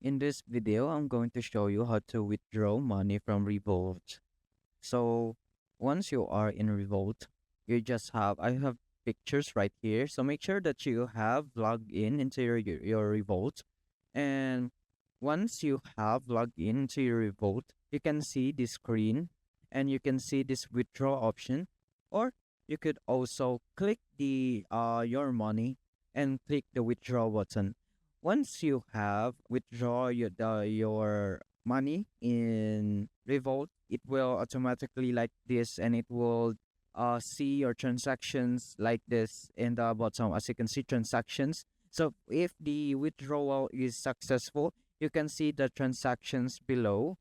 In this video, I'm going to show you how to withdraw money from Revolut. So once you are in Revolut, I have pictures right here. So make sure that you have logged in into your Revolut. And once you have logged in into your Revolut, you can see this screen and you can see this withdraw option. Or you could also click the your money and click the withdraw button. Once you have withdraw your money in Revolt, it will automatically like this, and it will see your transactions like this in the bottom. As you can see, transactions. So if the withdrawal is successful, you can see the transactions below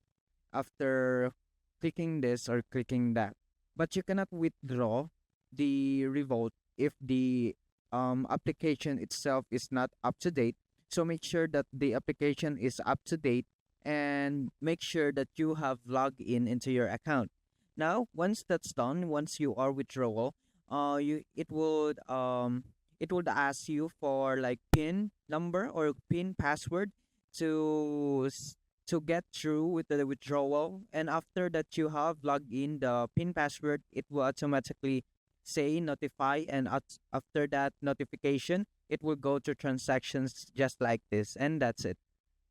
after clicking this or clicking that. But you cannot withdraw the Revolt if the application itself is not up to date. So make sure that the application is up to date and make sure that you have logged in into your account. Now, once that's done, once you are withdrawal, you it would ask you for like PIN number or PIN password to to get through with the withdrawal. And after that you have logged in the PIN password, it will automatically say notify, and after that notification, it will go to transactions just like this, and that's it.